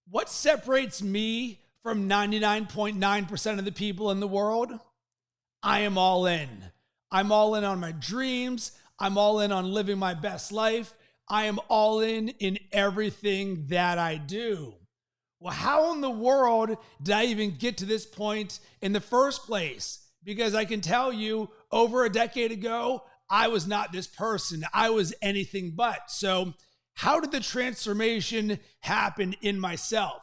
What separates me from 99.9% of the people in the world? I am all in. I'm all in on my dreams. I'm all in on living my best life. I am all in everything that I do. Well, how in the world did I even get to this point in the first place? Because I can tell you, over a decade ago, I was not this person. I was anything but. So how did the transformation happen in myself?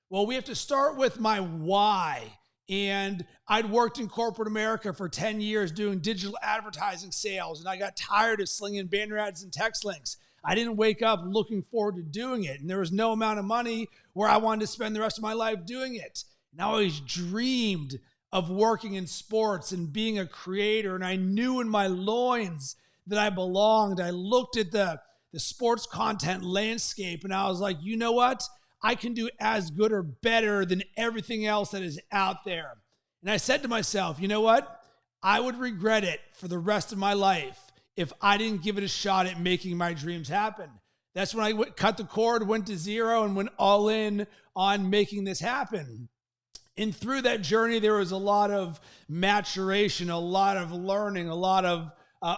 Well, we have to start with my why. And I'd worked in corporate America for 10 years doing digital advertising sales, and I got tired of slinging banner ads and text links. I didn't wake up looking forward to doing it, and there was no amount of money where I wanted to spend the rest of my life doing it. And I always dreamed of working in sports and being a creator, and I knew in my loins that I belonged. I looked at the sports content landscape, and I was like, you know what? I can do as good or better than everything else that is out there. And I said to myself, you know what? I would regret it for the rest of my life if I didn't give it a shot at making my dreams happen. That's when I cut the cord, went to zero, and went all in on making this happen. And through that journey, there was a lot of maturation, a lot of learning, a lot of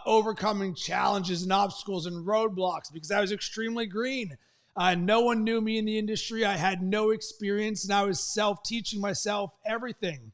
overcoming challenges and obstacles and roadblocks, because I was extremely green. No one knew me in the industry. I had no experience, and I was self-teaching myself everything.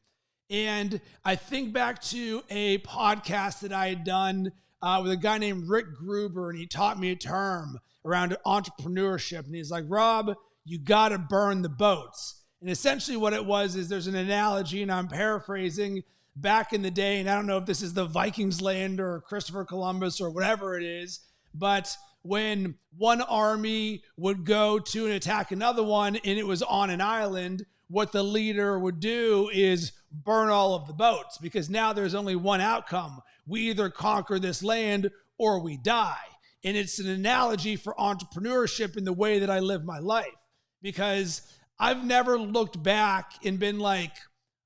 And I think back to a podcast that I had done with a guy named Rick Gruber, and he taught me a term around entrepreneurship. And he's like, Rob, you got to burn the boats. And essentially what it was is there's an analogy, and I'm paraphrasing, back in the day, and I don't know if this is the Vikings land or Christopher Columbus or whatever it is, but when one army would go to and attack another one and it was on an island, what the leader would do is burn all of the boats, because now there's only one outcome. We either conquer this land or we die. And it's an analogy for entrepreneurship in the way that I live my life, because I've never looked back and been like,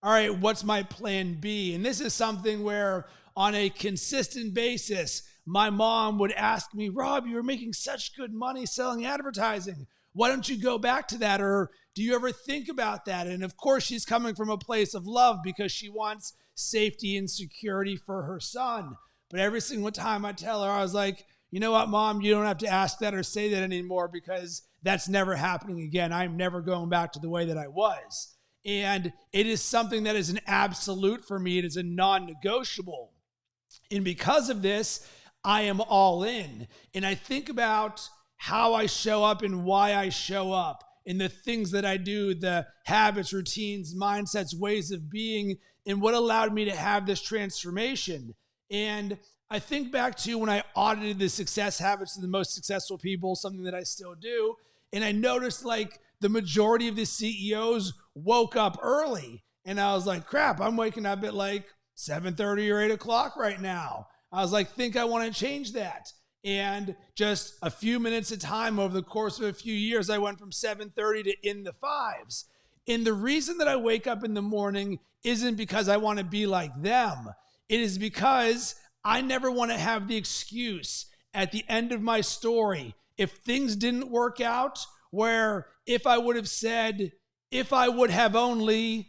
all right, what's my plan B? And this is something where on a consistent basis, my mom would ask me, Rob, you were making such good money selling advertising. Why don't you go back to that? Or do you ever think about that? And of course, she's coming from a place of love because she wants safety and security for her son. But every single time I tell her, I was like, you know what, Mom, you don't have to ask that or say that anymore, because that's never happening again. I'm never going back to the way that I was. And it is something that is an absolute for me. It is a non-negotiable. And because of this, I am all in. And I think about how I show up and why I show up, and the things that I do, the habits, routines, mindsets, ways of being, and what allowed me to have this transformation. And I think back to when I audited the success habits of the most successful people, something that I still do. And I noticed like the majority of the CEOs woke up early. And I was like, crap, I'm waking up at like 7:30 or 8 o'clock right now. I was like, think I want to change that. And just a few minutes at a time over the course of a few years, I went from 7:30 to in the fives. And the reason that I wake up in the morning isn't because I want to be like them. It is because I never want to have the excuse at the end of my story, if things didn't work out, where if I would have said, if I would have only ...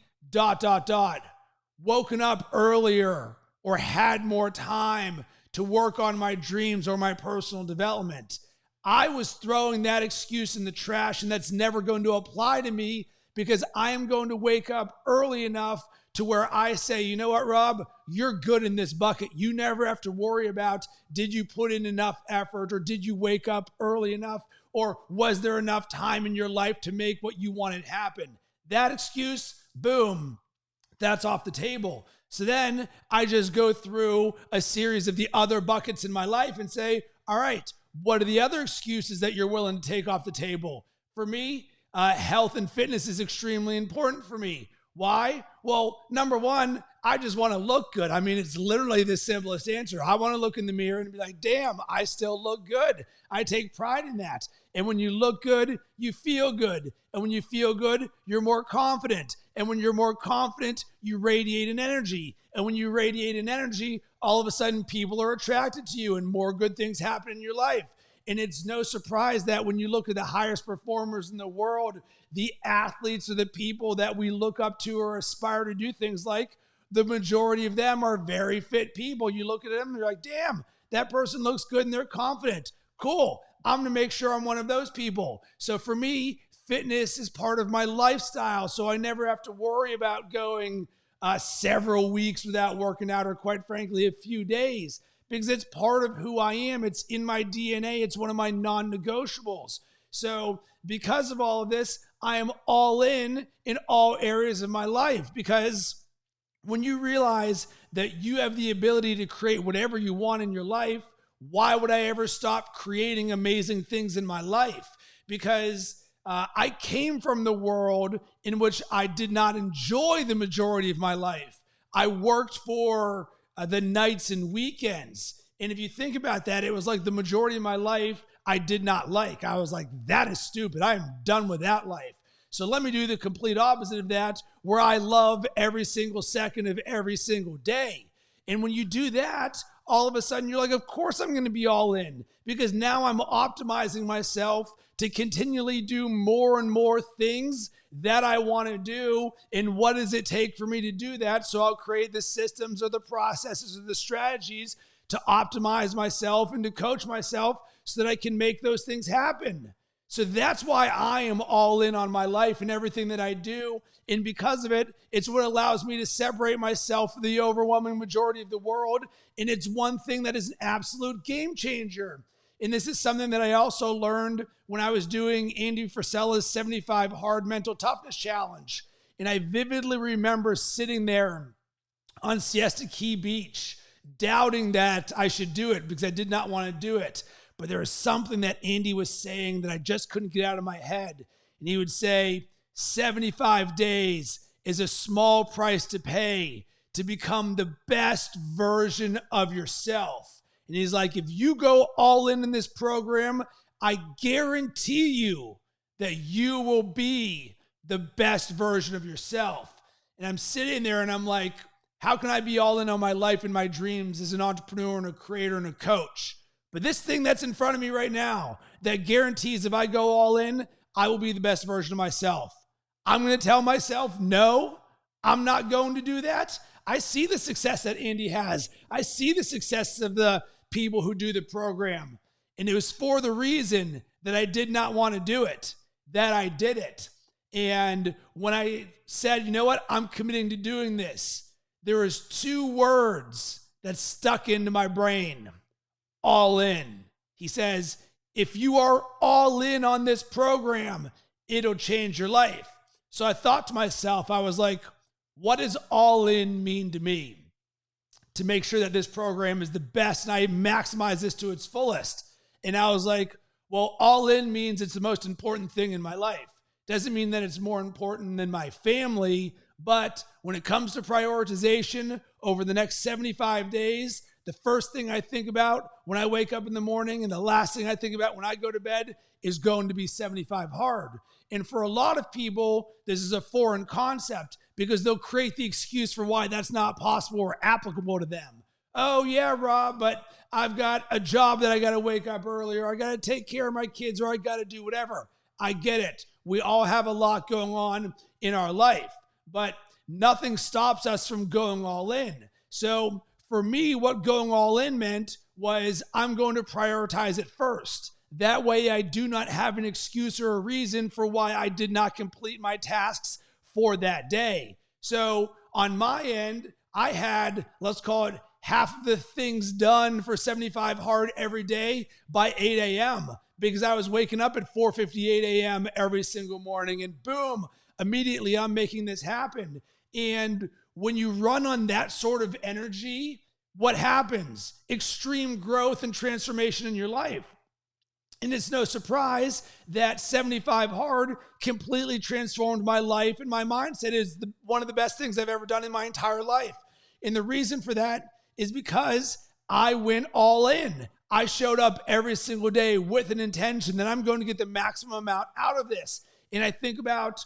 woken up earlier or had more time to work on my dreams or my personal development, I was throwing that excuse in the trash, and that's never going to apply to me, because I am going to wake up early enough to where I say, you know what, Rob, you're good in this bucket. You never have to worry about, did you put in enough effort, or did you wake up early enough, or was there enough time in your life to make what you wanted happen? That excuse, boom, that's off the table. So then I just go through a series of the other buckets in my life and say, all right, what are the other excuses that you're willing to take off the table? For me, health and fitness is extremely important for me. Why? Well, number one, I just want to look good. I mean, it's literally the simplest answer. I want to look in the mirror and be like, damn, I still look good. I take pride in that. And when you look good, you feel good. And when you feel good, you're more confident. And when you're more confident, you radiate an energy. And when you radiate an energy, all of a sudden people are attracted to you and more good things happen in your life. And it's no surprise that when you look at the highest performers in the world, the athletes or the people that we look up to or aspire to do things like, the majority of them are very fit people. You look at them and you're like, damn, that person looks good and they're confident. Cool. I'm going to make sure I'm one of those people. So for me, fitness is part of my lifestyle. So I never have to worry about going several weeks without working out, or quite frankly, a few days, because it's part of who I am. It's in my DNA. It's one of my non-negotiables. So because of all of this, I am all in all areas of my life, because when you realize that you have the ability to create whatever you want in your life, why would I ever stop creating amazing things in my life? Because I came from the world in which I did not enjoy the majority of my life. I worked for the nights and weekends. And if you think about that, it was like the majority of my life I did not like. I was like, that is stupid. I am done with that life. So let me do the complete opposite of that, where I love every single second of every single day. And when you do that, all of a sudden you're like, of course I'm going to be all in, because now I'm optimizing myself to continually do more and more things that I want to do. And what does it take for me to do that? So I'll create the systems or the processes or the strategies to optimize myself and to coach myself so that I can make those things happen. So that's why I am all in on my life and everything that I do. And because of it, it's what allows me to separate myself from the overwhelming majority of the world. And it's one thing that is an absolute game changer. And this is something that I also learned when I was doing Andy Frisella's 75 Hard Mental Toughness Challenge. And I vividly remember sitting there on Siesta Key Beach, doubting that I should do it because I did not want to do it. But there was something that Andy was saying that I just couldn't get out of my head. And he would say, 75 days is a small price to pay to become the best version of yourself. And he's like, if you go all in this program, I guarantee you that you will be the best version of yourself. And I'm sitting there and I'm like, how can I be all in on my life and my dreams as an entrepreneur and a creator and a coach? But this thing that's in front of me right now that guarantees if I go all in, I will be the best version of myself. I'm going to tell myself, no, I'm not going to do that. I see the success that Andy has. I see the success of the people who do the program. And it was for the reason that I did not want to do it, that I did it. And when I said, you know what, I'm committing to doing this, there was 2 words that stuck into my brain. All in. He says, if you are all in on this program, it'll change your life. So I thought to myself, I was like, what does all in mean to me? To make sure that this program is the best and I maximize this to its fullest. And I was like, well, all in means it's the most important thing in my life. Doesn't mean that it's more important than my family, but when it comes to prioritization over the next 75 days, the first thing I think about when I wake up in the morning and the last thing I think about when I go to bed is going to be 75 hard. And for a lot of people, this is a foreign concept because they'll create the excuse for why that's not possible or applicable to them. Oh yeah, Rob, but I've got a job that I got to wake up earlier. I got to take care of my kids, or I got to do whatever. I get it. We all have a lot going on in our life, but nothing stops us from going all in. So for me, what going all in meant was I'm going to prioritize it first. That way I do not have an excuse or a reason for why I did not complete my tasks for that day. So on my end, I had, let's call it, half of the things done for 75 hard every day by 8 a.m. because I was waking up at 4:58 a.m. every single morning, and boom, immediately I'm making this happen. And when you run on that sort of energy, what happens? Extreme growth and transformation in your life. And it's no surprise that 75 hard completely transformed my life, and my mindset is one of the best things I've ever done in my entire life. And the reason for that is because I went all in. I showed up every single day with an intention that I'm going to get the maximum amount out of this. And I think about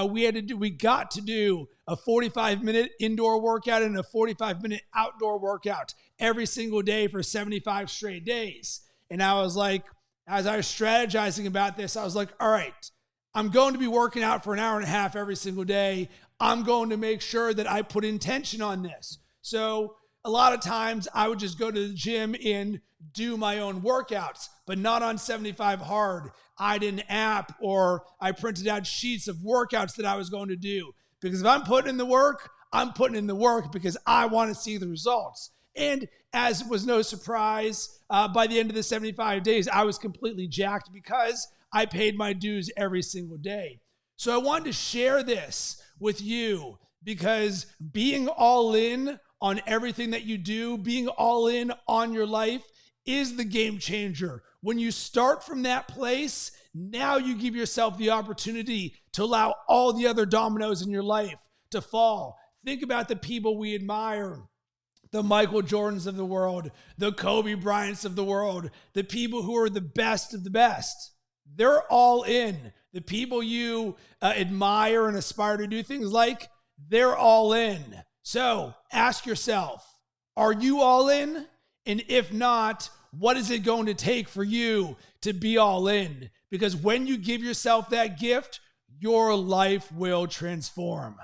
we got to do a 45-minute indoor workout and a 45-minute outdoor workout every single day for 75 straight days. And I was like, as I was strategizing about this, I was like, all right, I'm going to be working out for an hour and a half every single day. I'm going to make sure that I put intention on this. So a lot of times I would just go to the gym and do my own workouts, but not on 75 Hard. I had an app, or I printed out sheets of workouts that I was going to do. Because if I'm putting in the work, I'm putting in the work because I want to see the results. And as was no surprise, by the end of the 75 days, I was completely jacked because I paid my dues every single day. So I wanted to share this with you because being all in on everything that you do, being all in on your life is the game changer. When you start from that place, now you give yourself the opportunity to allow all the other dominoes in your life to fall. Think about the people we admire, the Michael Jordans of the world, the Kobe Bryants of the world, the people who are the best of the best. They're all in. The people you admire and aspire to do things like, they're all in. So ask yourself, are you all in? And if not, what is it going to take for you to be all in? Because when you give yourself that gift, your life will transform.